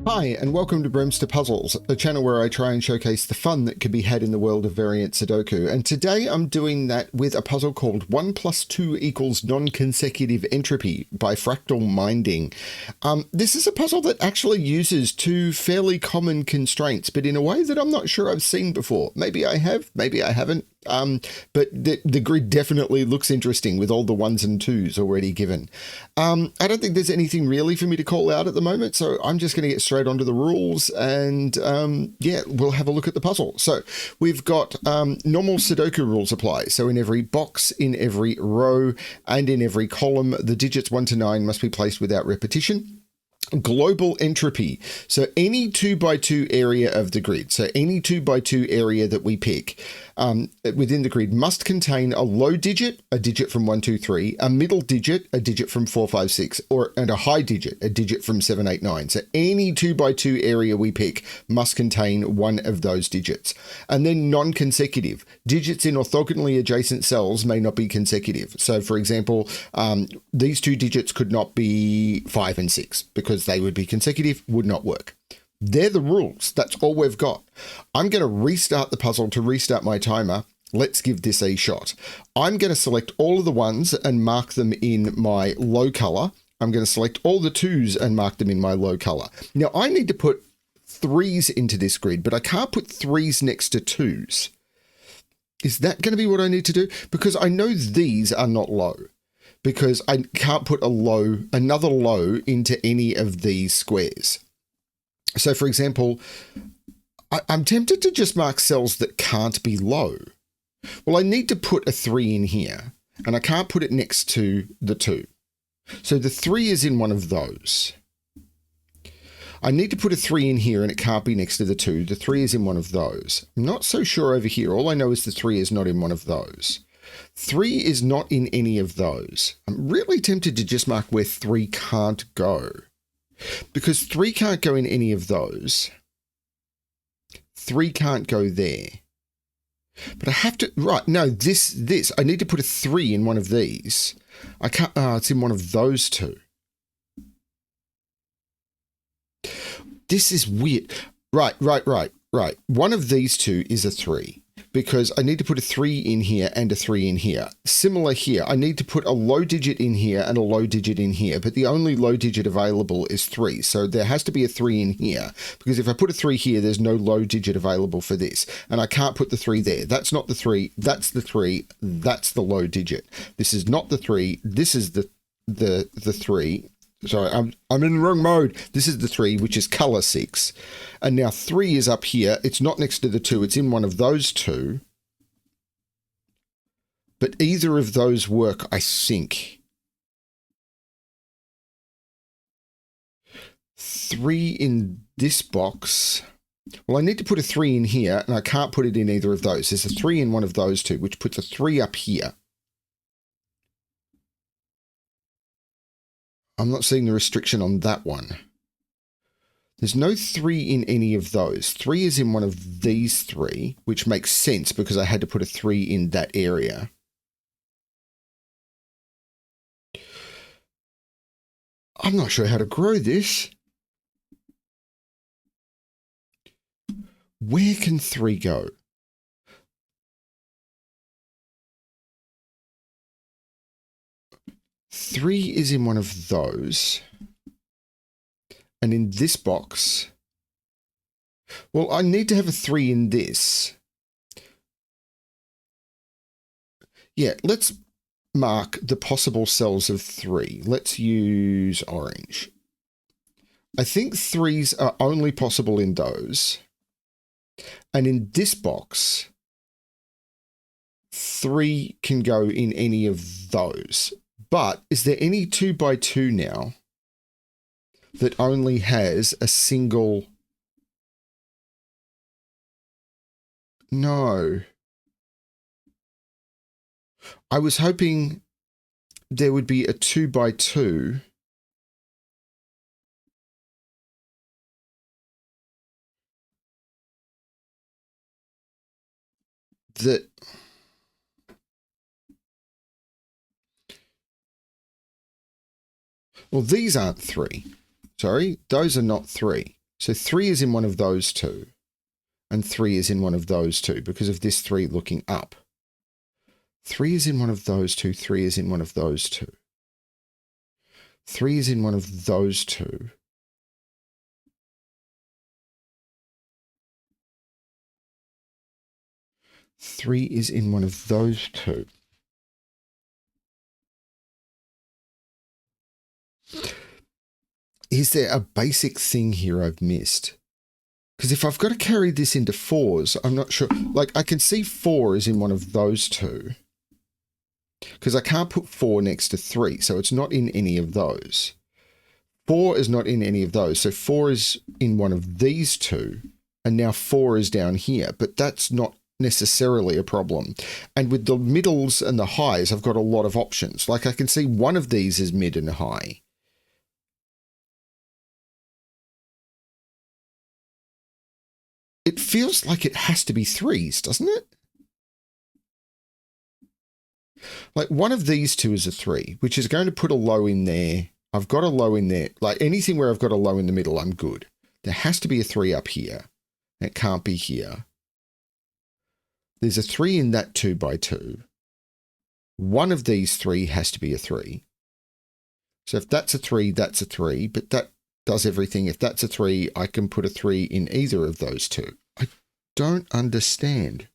Hi, and welcome to BremSter Puzzles, a channel where I try and showcase the fun that can be had in the world of variant Sudoku. And today I'm doing that with a puzzle called 1 + 2 = Non-Consecutive Entropy by fractalminding. This is a puzzle that actually uses two fairly common constraints, but in a way that I'm not sure I've seen before. Maybe I have, maybe I haven't. But the grid definitely looks interesting with all the 1s and 2s already given. I don't think there's anything really for me to call out at the moment, so I'm just going to get straight onto the rules and yeah, we'll have a look at the puzzle. So we've got normal Sudoku rules apply. So in every box, in every row, and in every column, the digits 1 to 9 must be placed without repetition. Global entropy. So any 2 by 2 area of the grid, so any 2 by 2 area that we pick within the grid must contain a low digit, a digit from 1, 2, 3, a middle digit, a digit from 4, 5, 6, and a high digit, a digit from 7, 8, 9. So any 2 by 2 area we pick must contain one of those digits. And then non-consecutive. Digits in orthogonally adjacent cells may not be consecutive. So for example, these two digits could not be 5 and 6 because they would be consecutive, would not work. They're the rules. That's all we've got. I'm going to restart the puzzle to restart my timer. Let's give this a shot. I'm going to select all of the 1s and mark them in my low color. I'm going to select all the 2s and mark them in my low color. Now I need to put 3s into this grid, but I can't put 3s next to 2s. Is that going to be what I need to do? Because I know these are not low, because I can't put another low into any of these squares. So for example, I'm tempted to just mark cells that can't be low. Well, I need to put a 3 in here, and I can't put it next to the 2. So the 3 is in one of those. I need to put a 3 in here, and it can't be next to the 2. The 3 is in one of those. I'm not so sure over here. All I know is the 3 is not in one of those. 3 is not in any of those. I'm really tempted to just mark where 3 can't go, because 3 can't go in any of those. 3 can't go there. But I have to, right, no, this, I need to put a 3 in one of these. I can't, it's in one of those two. This is weird. Right. One of these two is a 3, because I need to put a 3 in here and a 3 in here. Similar here, I need to put a low digit in here and a low digit in here, but the only low digit available is 3. So there has to be a 3 in here, because if I put a 3 here, there's no low digit available for this. And I can't put the 3 there. That's not the 3. That's the 3. That's the low digit. This is not the 3. This is the 3. Sorry, I'm in the wrong mode. This is the 3, which is color 6. And now 3 is up here. It's not next to the 2. It's in one of those two. But either of those work, I think. 3 in this box. Well, I need to put a 3 in here, and I can't put it in either of those. There's a 3 in one of those two, which puts a 3 up here. I'm not seeing the restriction on that one. There's no 3 in any of those. 3 is in one of these 3, which makes sense because I had to put a 3 in that area. I'm not sure how to grow this. Where can 3 go? Three is in one of those. And in this box, well, I need to have a 3 in this. Yeah, let's mark the possible cells of 3. Let's use orange. I think 3s are only possible in those. And in this box, 3 can go in any of those. But is there any 2 by 2 now that only has a single? No. I was hoping there would be a 2 by 2 that Well, these aren't 3. Sorry, those are not 3. So 3 is in one of those two, and 3 is in one of those two because of this 3 looking up. 3 is in one of those two, 3 is in one of those two. 3 is in one of those two. Three is in one of those two. Is there a basic thing here I've missed? Because if I've got to carry this into 4s, I'm not sure. Like, I can see 4 is in one of those two. Because I can't put 4 next to 3, so it's not in any of those. 4 is not in any of those, so 4 is in one of these two, and now 4 is down here, but that's not necessarily a problem. And with the middles and the highs, I've got a lot of options. Like, I can see one of these is mid and high. It feels like it has to be 3s, doesn't it? Like, one of these two is a 3, which is going to put a low in there. I've got a low in there. Like, anything where I've got a low in the middle, I'm good. There has to be a 3 up here. It can't be here. There's a 3 in that 2x2. One of these 3 has to be a 3. So if that's a 3, that's a 3, but that does everything. If that's a 3, I can put a 3 in either of those two. I don't understand.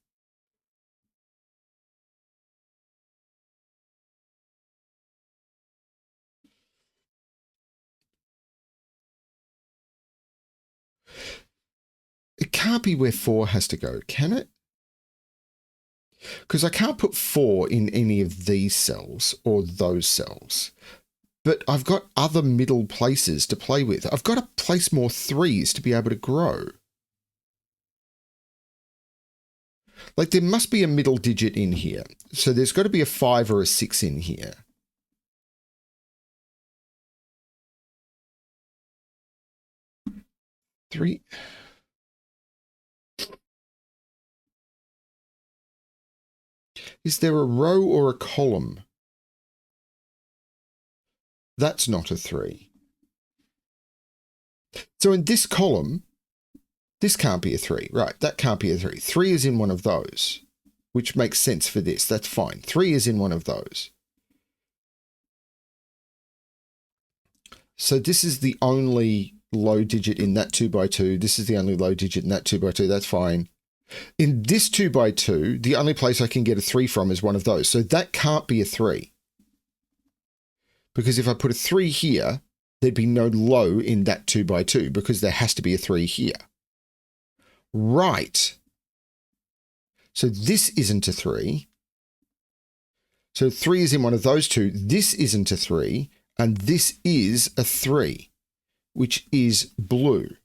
It can't be where 4 has to go, can it? Because I can't put 4 in any of these cells or those cells. But I've got other middle places to play with. I've got to place more 3s to be able to grow. Like, there must be a middle digit in here. So there's got to be a 5 or a 6 in here. Three. Is there a row or a column? That's not a 3. So in this column, this can't be a 3. Right, that can't be a 3. 3 is in one of those, which makes sense for this. That's fine. 3 is in one of those. So this is the only low digit in that 2x2. This is the only low digit in that 2x2. That's fine. In this 2x2, the only place I can get a 3 from is one of those. So that can't be a 3. Because if I put a 3 here, there'd be no low in that 2x2 because there has to be a 3 here. Right. So this isn't a 3. So 3 is in one of those two. This isn't a 3. And this is a 3, which is blue.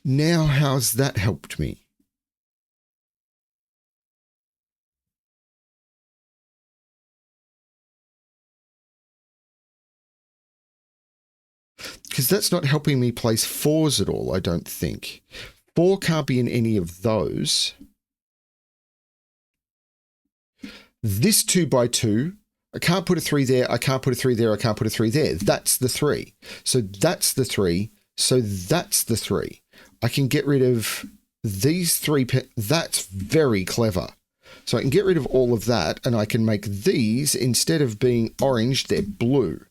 Now, how's that helped me? Because that's not helping me place 4s at all, I don't think. 4 can't be in any of those. This 2x2, I can't put a 3 there, I can't put a 3 there, I can't put a 3 there. That's the 3. So that's the 3. So that's the 3. I can get rid of these 3. That's very clever. So I can get rid of all of that, and I can make these, instead of being orange, they're blue.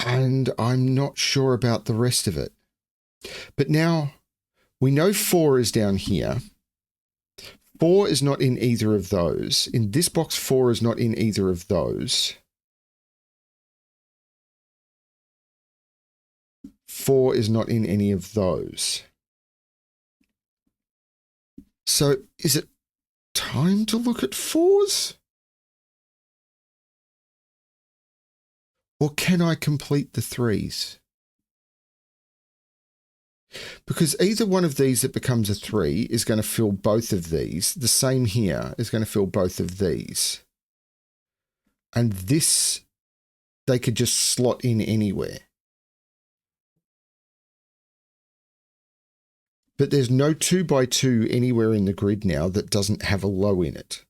And I'm not sure about the rest of it. But now we know 4 is down here. 4 is not in either of those. In this box, 4 is not in either of those. 4 is not in any of those. So is it time to look at 4s? Or can I complete the 3s? Because either one of these that becomes a 3 is going to fill both of these. The same here is going to fill both of these. And this, they could just slot in anywhere. But there's no 2 by 2 anywhere in the grid now that doesn't have a low in it.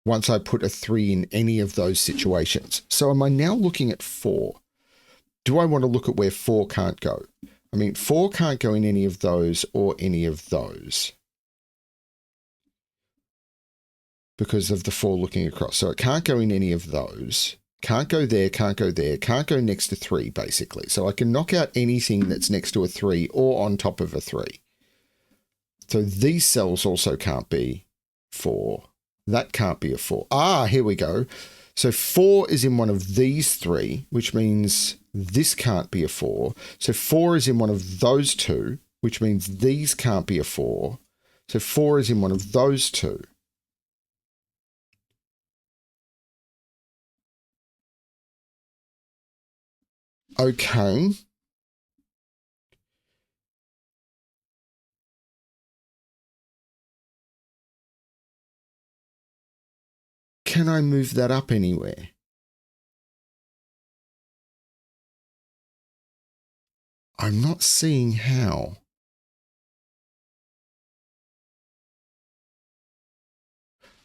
Once I put a 3 in any of those situations. So am I now looking at 4? Do I want to look at where 4 can't go? I mean, 4 can't go in any of those or any of those because of the 4 looking across. So it can't go in any of those. Can't go there, can't go there, can't go next to 3, basically. So I can knock out anything that's next to a 3 or on top of a 3. So these cells also can't be 4. That can't be a 4. Ah, here we go. So 4 is in one of these 3, which means this can't be a 4. So 4 is in one of those 2, which means these can't be a 4. So 4 is in one of those 2. Okay. Can I move that up anywhere? I'm not seeing how.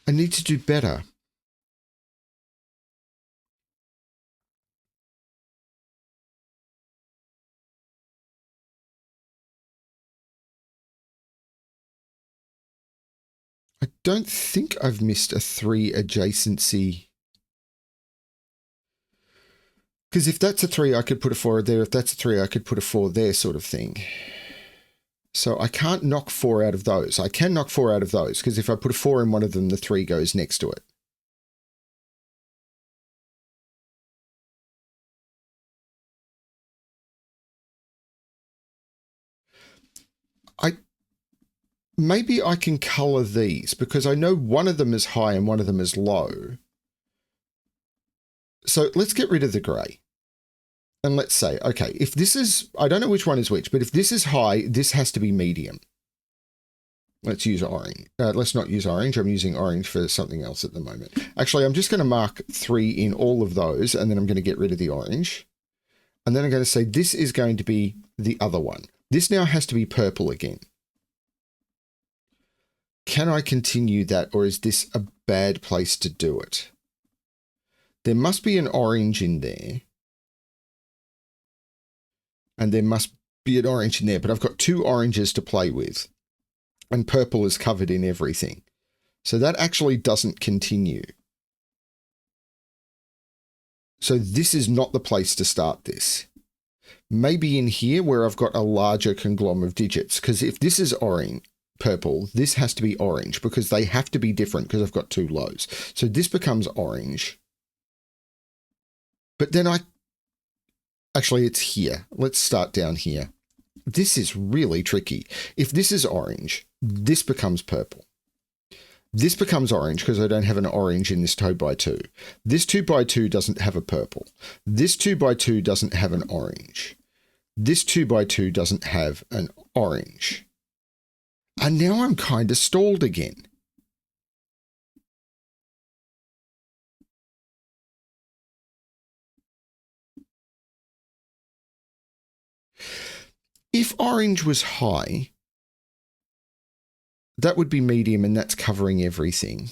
I need to do better. I don't think I've missed a 3 adjacency. Because if that's a 3, I could put a 4 there. If that's a 3, I could put a 4 there, sort of thing. So I can't knock 4 out of those. I can knock 4 out of those, because if I put a 4 in one of them, the 3 goes next to it. Maybe I can color these, because I know one of them is high and one of them is low. So let's get rid of the gray. And let's say, okay, if this is, I don't know which one is which, but if this is high, this has to be medium. Let's use orange. Let's not use orange. I'm using orange for something else at the moment. Actually, I'm just going to mark 3 in all of those, and then I'm going to get rid of the orange. And then I'm going to say this is going to be the other one. This now has to be purple again. Can I continue that, or is this a bad place to do it? There must be an orange in there. And there must be an orange in there, but I've got 2 oranges to play with. And purple is covered in everything. So that actually doesn't continue. So this is not the place to start this. Maybe in here where I've got a larger conglomerate of digits, because if this is orange, purple, this has to be orange because they have to be different because I've got 2 lows. So this becomes orange. But then actually it's here. Let's start down here. This is really tricky. If this is orange, this becomes purple. This becomes orange because I don't have an orange in this 2 by 2. This 2 by 2 doesn't have a purple. This 2 by 2 doesn't have an orange. This 2 by 2 doesn't have an orange. And now I'm kind of stalled again. If orange was high, that would be medium and that's covering everything.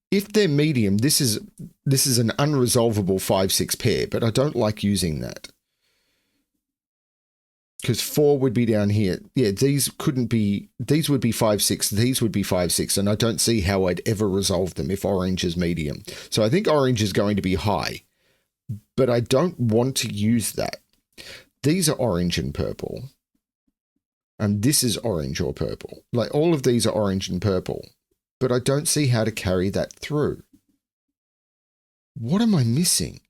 If they're medium, this is an unresolvable 5-6 pair, but I don't like using that. Because 4 would be down here. Yeah, these would be 5-6, these would be 5-6, and I don't see how I'd ever resolve them if orange is medium. So I think orange is going to be high, but I don't want to use that. These are orange and purple. And this is orange or purple. Like all of these are orange and purple, but I don't see how to carry that through. What am I missing?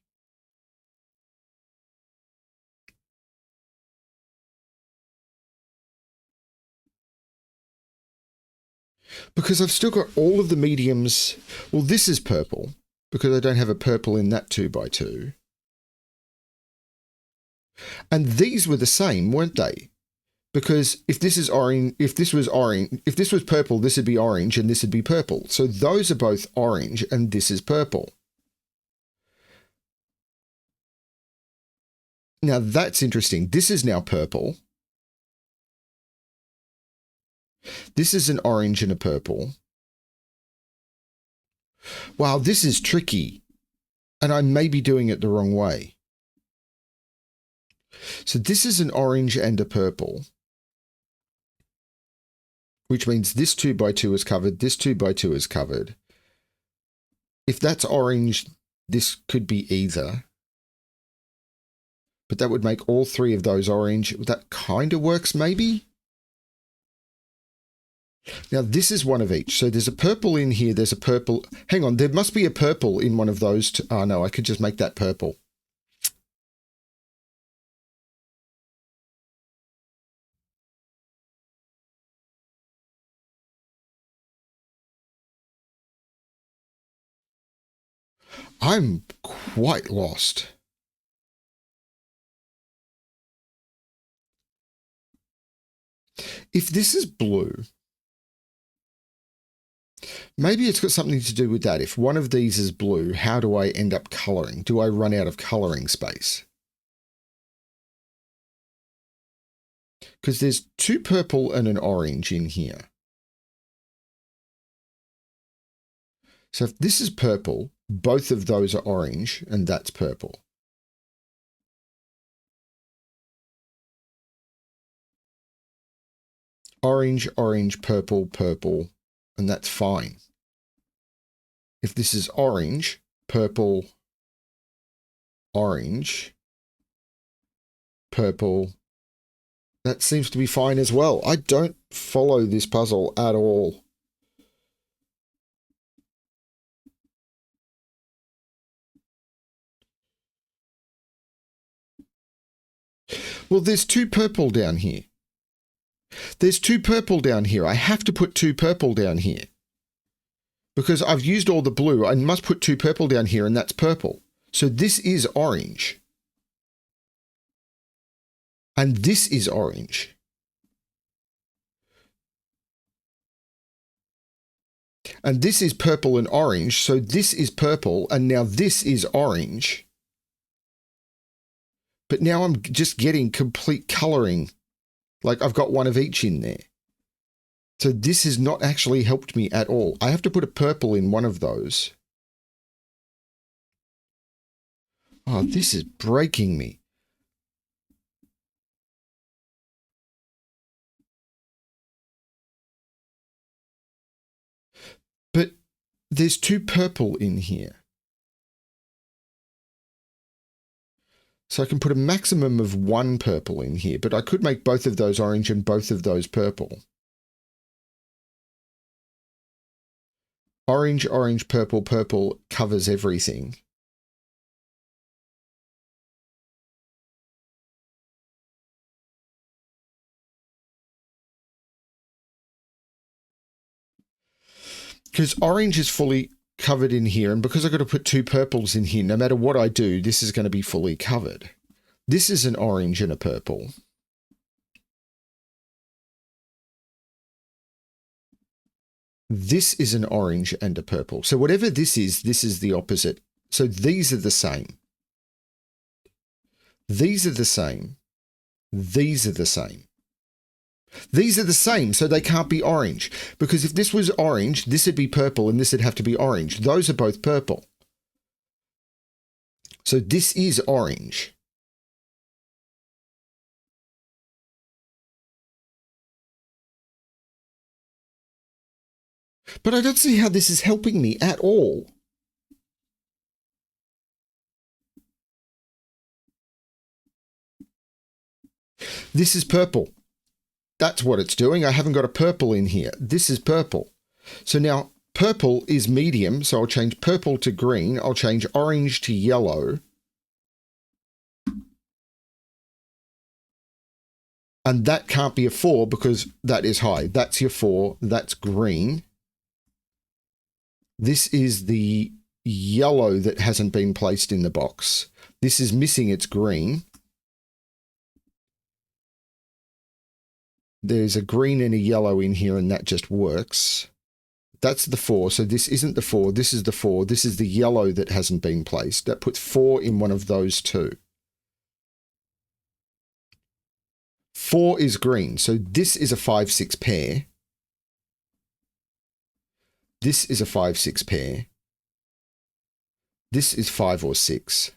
Because I've still got all of the mediums. Well, this is purple because I don't have a purple in that 2 by 2. And these were the same, weren't they? Because if this is orange, if this was purple, this would be orange and this would be purple. So those are both orange and this is purple. Now that's interesting. This is now purple. This is an orange and a purple. Wow, this is tricky. And I may be doing it the wrong way. So this is an orange and a purple, which means this 2 by 2 is covered, this 2 by 2 is covered. If that's orange, this could be either. But that would make all 3 of those orange. That kind of works, maybe? Now, this is one of each. So there's a purple in here. There's a purple. Hang on. There must be a purple in one of those. Oh, no. I could just make that purple. I'm quite lost. If this is blue, maybe it's got something to do with that. If one of these is blue, how do I end up coloring? Do I run out of coloring space? Because there's 2 purple and an orange in here. So if this is purple, both of those are orange, and that's purple. Orange, orange, purple, purple, and that's fine. If this is orange, purple, orange, purple, that seems to be fine as well. I don't follow this puzzle at all. Well, there's 2 purple down here. There's 2 purple down here. I have to put 2 purple down here. Because I've used all the blue, I must put 2 purple down here, and that's purple. So this is orange. And this is orange. And this is purple and orange, so this is purple, and now this is orange. But now I'm just getting complete colouring. Like I've got one of each in there. So this has not actually helped me at all. I have to put a purple in one of those. Oh, this is breaking me. But there's 2 purple in here. So I can put a maximum of 1 purple in here, but I could make both of those orange and both of those purple. Orange, orange, purple, purple covers everything. Because orange is fully covered in here, and because I've got to put 2 purples in here, no matter what I do, this is going to be fully covered. This is an orange and a purple. This is an orange and a purple. So whatever this is the opposite. So these are the same. These are the same. These are the same. These are the same, so they can't be orange. Because if this was orange, this would be purple and this would have to be orange. Those are both purple. So this is orange. But I don't see how this is helping me at all. This is purple. That's what it's doing. I haven't got a purple in here. This is purple. So now purple is medium, so I'll change purple to green. I'll change orange to yellow. And that can't be a 4 because that is high. That's your 4. That's green. This is the yellow that hasn't been placed in the box. This is missing its green. There's a green and a yellow in here, and that just works. That's the 4. So this isn't the 4. This is the 4. This is the yellow that hasn't been placed. That puts 4 in one of those 2. 4 is green. So this is a 5-6 pair. This is a 5-6 pair. This is 5 or 6.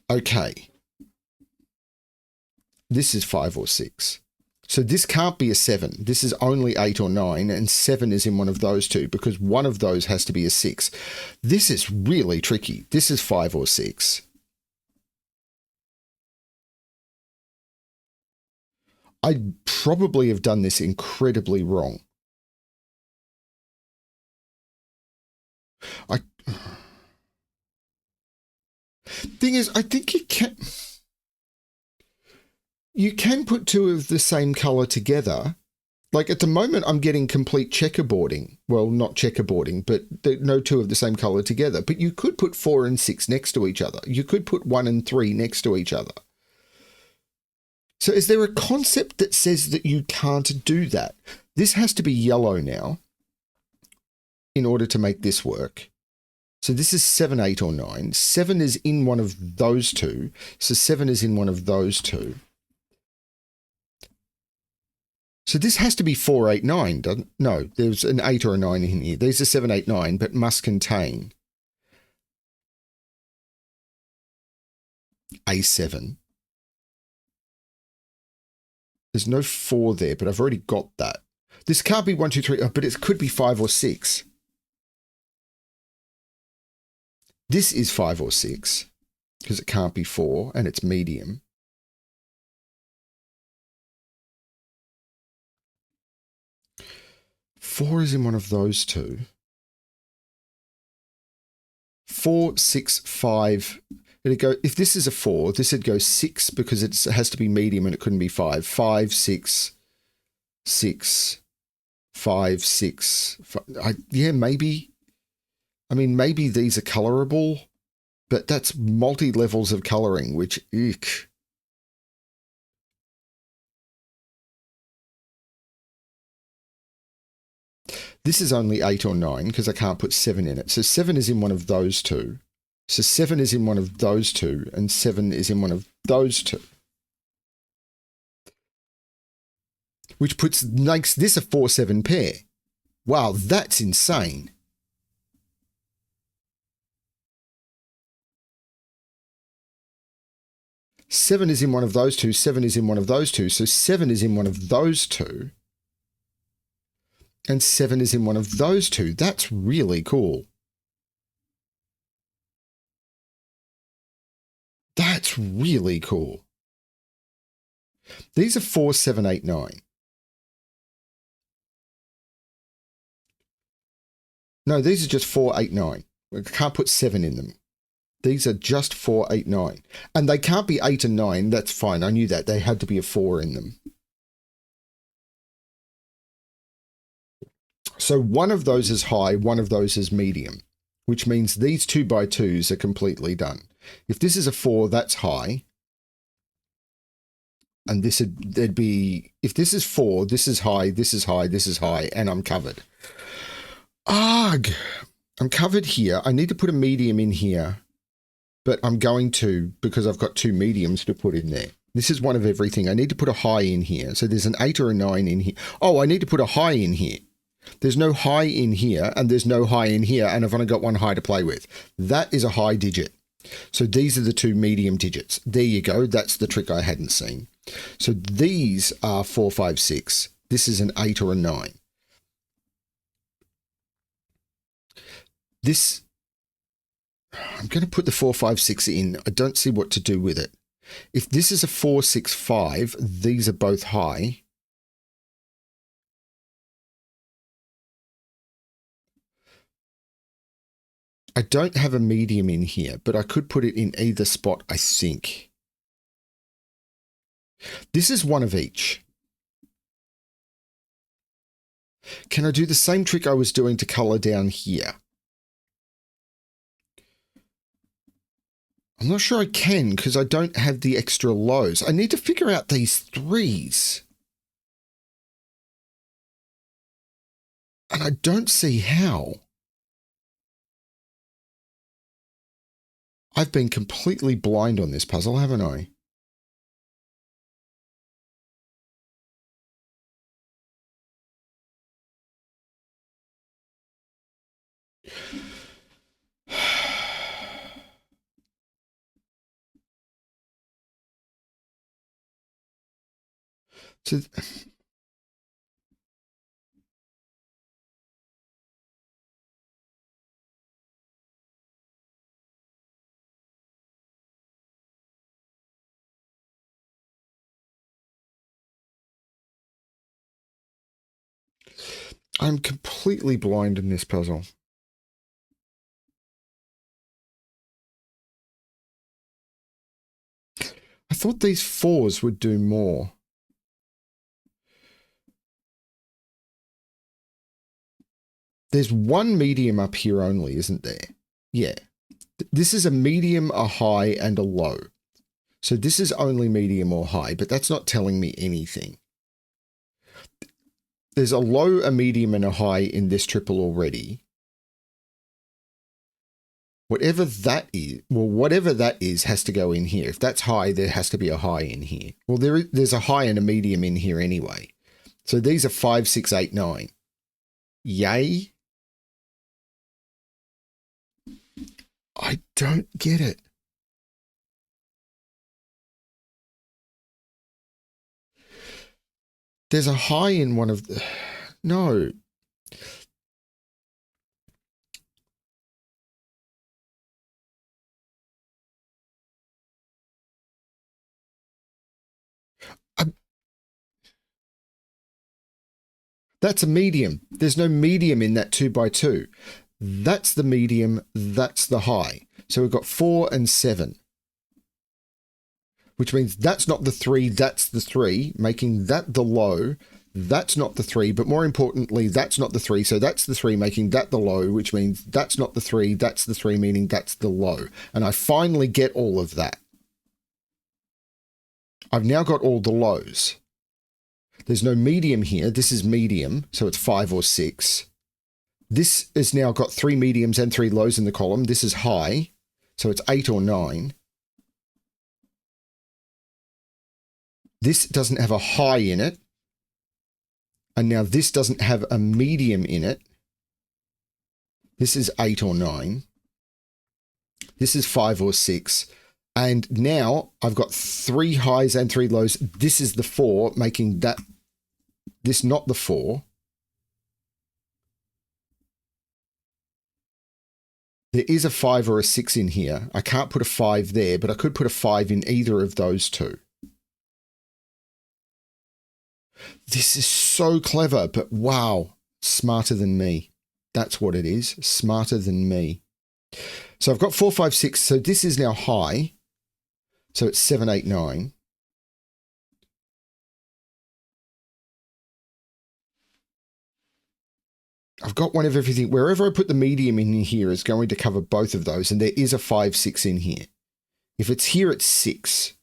Okay. This is 5 or 6. So this can't be a 7. This is only 8 or 9, and 7 is in one of those two because one of those has to be a 6. This is really tricky. This is 5 or 6. I'd probably have done this incredibly wrong. Thing is, I think you can put two of the same color together. Like at the moment, I'm getting complete checkerboarding. Well, not checkerboarding, but no two of the same color together. But you could put 4 and 6 next to each other. You could put 1 and 3 next to each other. So is there a concept that says that you can't do that? This has to be yellow now in order to make this work. So this is 7, 8, or 9. 7 is in one of those two. So 7 is in one of those two. So this has to be 4, 8, 9, doesn't it? No, there's an 8 or a 9 in here. These are 7, 8, 9, but must contain A7. There's no 4 there, but I've already got that. This can't be 1, 2, 3, but it could be 5 or 6. This is 5 or 6, because it can't be 4, and it's medium. Four is in one of those two. 4, 6, 5. It'd go, if this is a 4, this would go 6 because it has to be medium and it couldn't be 5. 5, 6, 6, 5, 6. Yeah, maybe. I mean, maybe these are colorable, but that's multi-levels of coloring, which, eek. This is only 8 or 9 because I can't put 7 in it. So 7 is in one of those two. So 7 is in one of those two, and 7 is in one of those two. Which makes this a 4-7 pair. Wow, that's insane. Seven is in one of those two, 7 is in one of those two, so 7 is in one of those two. And 7 is in one of those two. That's really cool. That's really cool. These are 4, 7, 8, 9. No, these are just 4, 8, 9. I can't put 7 in them. These are just 4, 8, 9. And they can't be 8 and 9. That's fine. I knew that. They had to be a 4 in them. So one of those is high, one of those is medium, which means these 2 by 2s are completely done. If this is a 4, that's high. And there'd be, if this is 4, this is high, this is high, this is high, and I'm covered. Ugh! I'm covered here. I need to put a medium in here, but I'm going to because I've got 2 mediums to put in there. This is one of everything. I need to put a high in here. So there's an 8 or a 9 in here. Oh, I need to put a high in here. There's no high in here, and there's no high in here, and I've only got one high to play with. That is a high digit. So these are the 2 medium digits. There you go. That's the trick I hadn't seen. So these are 4, 5, 6. This is an 8 or a 9. This, I'm going to put the 4, 5, 6 in. I don't see what to do with it. If this is a 4, 6, 5, these are both high. I don't have a medium in here, but I could put it in either spot, I think. This is one of each. Can I do the same trick I was doing to color down here? I'm not sure I can because I don't have the extra lows. I need to figure out these 3s. And I don't see how. I've been completely blind on this puzzle, haven't I? So I'm completely blind in this puzzle. I thought these 4s would do more. There's one medium up here only, isn't there? Yeah. This is a medium, a high, and a low. So this is only medium or high, but that's not telling me anything. There's a low, a medium, and a high in this triple already. Whatever that is, well, whatever that is has to go in here. If that's high, there has to be a high in here. Well, there's a high and a medium in here anyway. So these are 5, 6, 8, 9. Yay? I don't get it. There's a high in one of the... No. That's a medium. There's no medium in that 2 by 2. That's the medium. That's the high. So we've got 4 and 7. Which means that's not the 3, that's the 3, making that the low. That's not the 3, but more importantly, that's not the 3. So that's the 3, making that the low, which means that's not the 3, that's the 3, meaning that's the low. And I finally get all of that. I've now got all the lows. There's no medium here. This is medium, so it's 5 or 6. This has now got 3 mediums and 3 lows in the column. This is high, so it's 8 or 9. This doesn't have a high in it. And now this doesn't have a medium in it. This is 8 or 9. This is 5 or 6. And now I've got 3 highs and 3 lows. This is the 4, making that this not the 4. There is a 5 or a 6 in here. I can't put a 5 there, but I could put a 5 in either of those two. This is so clever, but wow, smarter than me. That's what it is, smarter than me. So I've got 4, 5, 6. So this is now high. So it's 7, 8, 9. I've got one of everything. Wherever I put the medium in here is going to cover both of those. And there is a 5, 6 in here. If it's here, it's 6.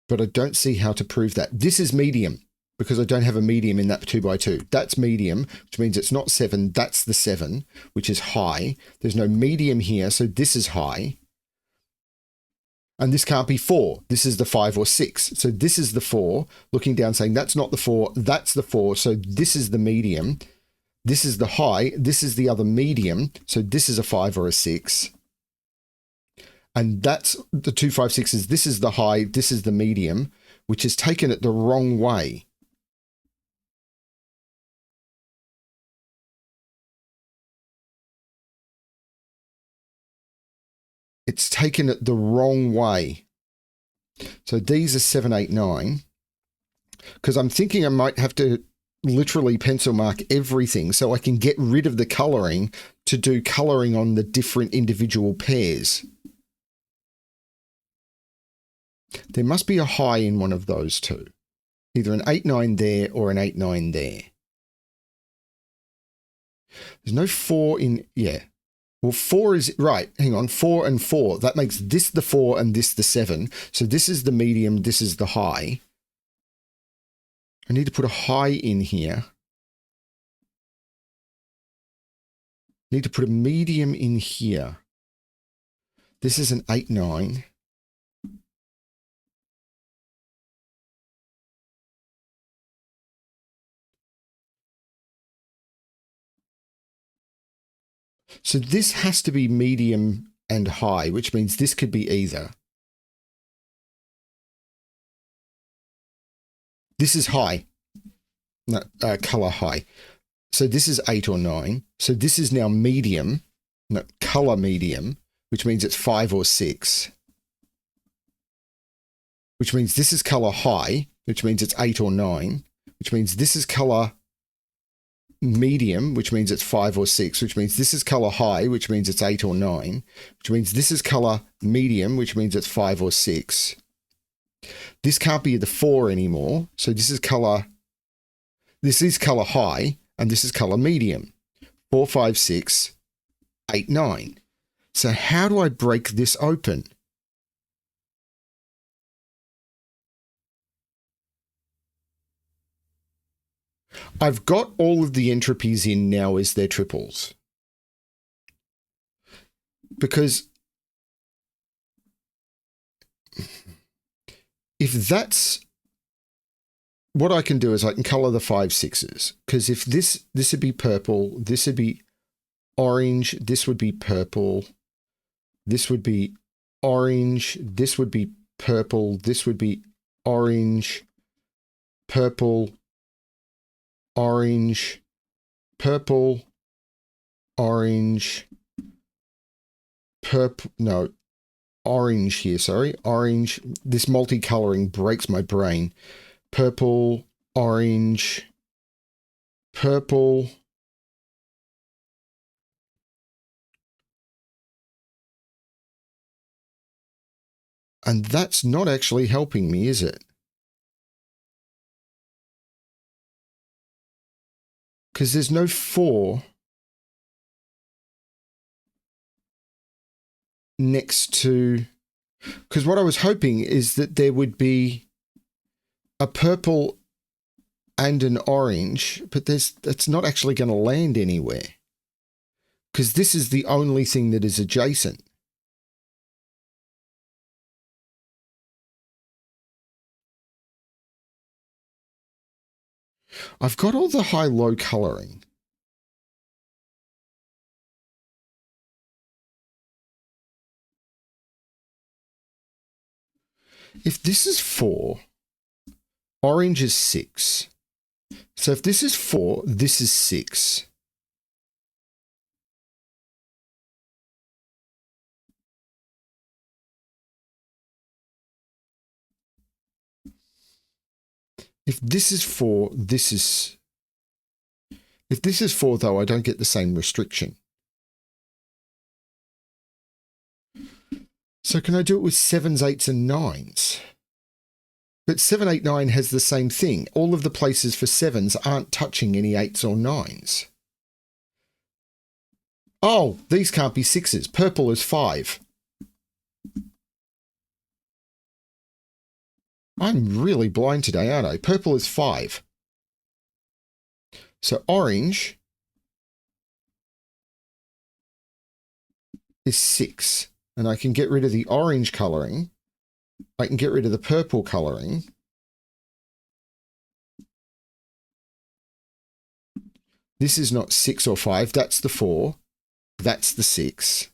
But I don't see how to prove that. This is medium because I don't have a medium in that 2 by 2. That's medium, which means it's not 7. That's the 7, which is high. There's no medium here, so this is high. And this can't be 4. This is the 5 or 6. So this is the 4, looking down saying that's not the 4, that's the 4. So this is the medium. This is the high. This is the other medium. So this is a 5 or a 6. And that's the 2, 5, 6s. This is the high. This is the medium, which is taken it the wrong way. It's taken it the wrong way. So these are 7, 8, 9. Because I'm thinking I might have to literally pencil mark everything so I can get rid of the colouring to do colouring on the different individual pairs. There must be a high in one of those two. Either an 8, 9 there or an 8, 9 there. There's no 4 in... Yeah. Well, 4 is... Right, hang on. 4 and 4. That makes this the 4 and this the 7. So this is the medium, this is the high. I need to put a high in here. I need to put a medium in here. This is an 8, 9. So this has to be medium and high, which means this could be either. This is high. No, color high. So this is 8 or 9. So this is now medium, no, color medium, which means it's 5 or 6. Which means this is color high, which means it's 8 or 9. Which means this is color medium, which means it's 5 or 6, which means this is color high, which means it's 8 or 9, which means this is color medium, which means it's 5 or 6. This can't be the 4 anymore. So this is color high, and this is color medium. 4, 5, 6, 8, 9. So how do I break this open? I've got all of the entropies in now as their triples. Because if that's what I can do, is I can color the 5, 6s. Because if this would be purple, this would be orange, this would be purple, this would be orange, this would be purple, this would be orange, purple, orange, purple, orange, purple, no, orange here, sorry, orange. This multicoloring breaks my brain. Purple, orange, purple, and that's not actually helping me, is it? Because there's no 4 next to, because what I was hoping is that there would be a purple and an orange, but that's not actually going to land anywhere. Because this is the only thing that is adjacent. I've got all the high-low coloring. If this is 4, orange is 6. So if this is 4, this is 6. If this is 4, this is... If this is 4, though, I don't get the same restriction. So can I do it with 7s, 8s, and 9s? But 7, 8, 9 has the same thing. All of the places for 7s aren't touching any 8s or 9s. Oh, these can't be 6s. Purple is 5. I'm really blind today, aren't I? Purple is 5. So orange is 6. And I can get rid of the orange colouring. I can get rid of the purple colouring. This is not 6 or 5. That's the 4. That's the 6.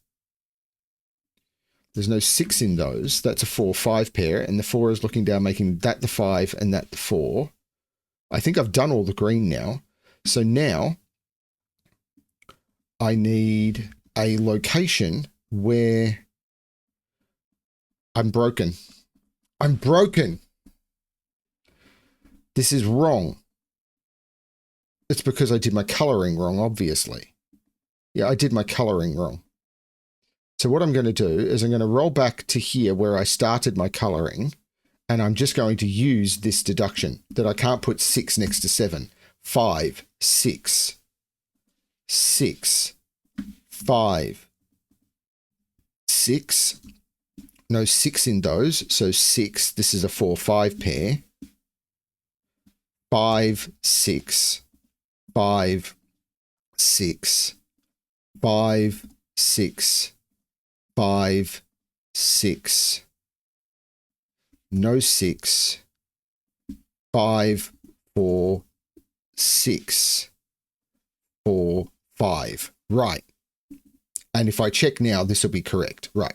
There's no 6 in those. That's a 4, 5 pair. And the 4 is looking down, making that the 5 and that the 4. I think I've done all the green now. So now I need a location where I'm broken. I'm broken. This is wrong. It's because I did my coloring wrong, obviously. Yeah, I did my coloring wrong. So what I'm going to do is I'm going to roll back to here where I started my coloring, and I'm just going to use this deduction that I can't put 6 next to 7. 5, 6, 6, 5, 6. No 6 in those, so 6. This is a 4, 5 pair. 5, 6, 5, 6, 5, 6, 5, 6. No 6. 5, 4, 6, 4, 5. Right. And if I check now, this will be correct. Right.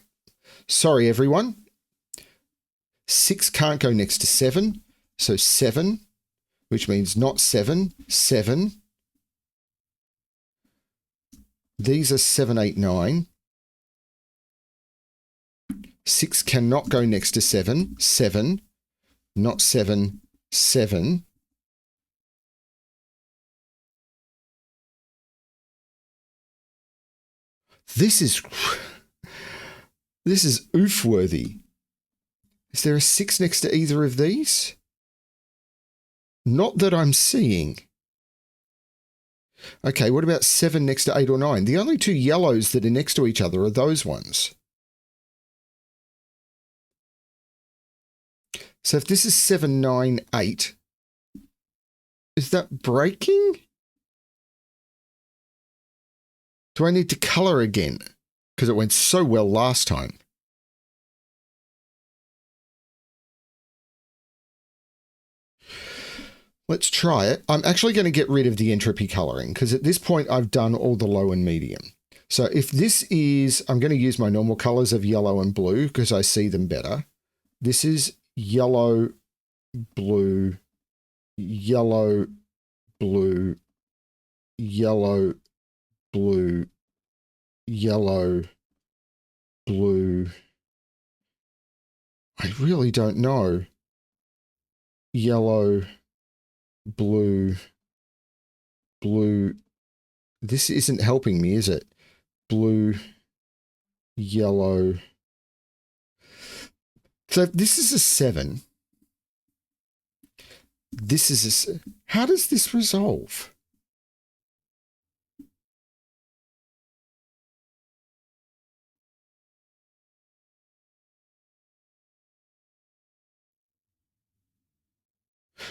Sorry, everyone. 6 can't go next to 7. So 7 which means not 7, 7. These are 7, 8, 9. 6 cannot go next to 7, 7. Not 7, 7. This is oof-worthy. Is there a 6 next to either of these? Not that I'm seeing. Okay, what about 7 next to 8 or 9? The only two yellows that are next to each other are those ones. So if this is 7, 9, 8, is that breaking? Do I need to colour again? Because it went so well last time. Let's try it. I'm actually going to get rid of the entropy colouring because at this point I've done all the low and medium. So if this is, I'm going to use my normal colours of yellow and blue because I see them better. This is yellow, blue, yellow, blue, yellow, blue, yellow, blue. I really don't know. Yellow, blue, blue. This isn't helping me, is it? Blue, yellow. So this is a 7. This is a... How does this resolve?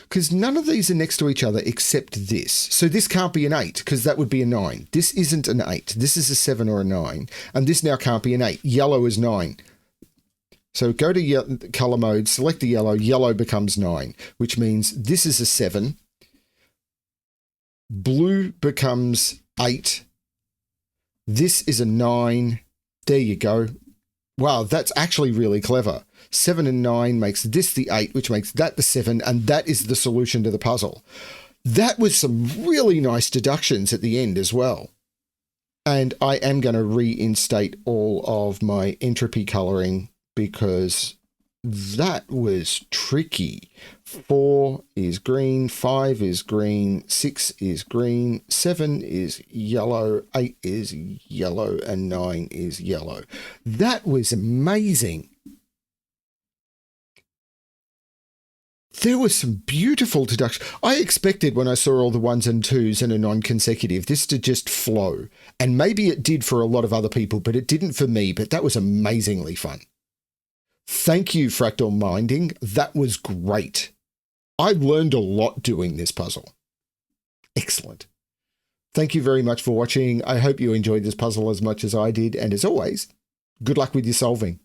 Because none of these are next to each other except this. So this can't be an 8 because that would be a 9. This isn't an 8. This is a 7 or a 9. And this now can't be an 8. Yellow is 9. So go to color mode, select the yellow. Yellow becomes 9, which means this is a 7. Blue becomes 8. This is a 9. There you go. Wow, that's actually really clever. 7 and 9 makes this the 8, which makes that the 7, and that is the solution to the puzzle. That was some really nice deductions at the end as well. And I am going to reinstate all of my entropy coloring because that was tricky. 4 is green, 5 is green, 6 is green, 7 is yellow, 8 is yellow, and 9 is yellow. That was amazing. There was some beautiful deduction. I expected when I saw all the 1s and 2s and a non-consecutive, this to just flow. And maybe it did for a lot of other people, but it didn't for me. But that was amazingly fun. Thank you, fractalminding. That was great. I learned a lot doing this puzzle. Excellent. Thank you very much for watching. I hope you enjoyed this puzzle as much as I did. And as always, good luck with your solving.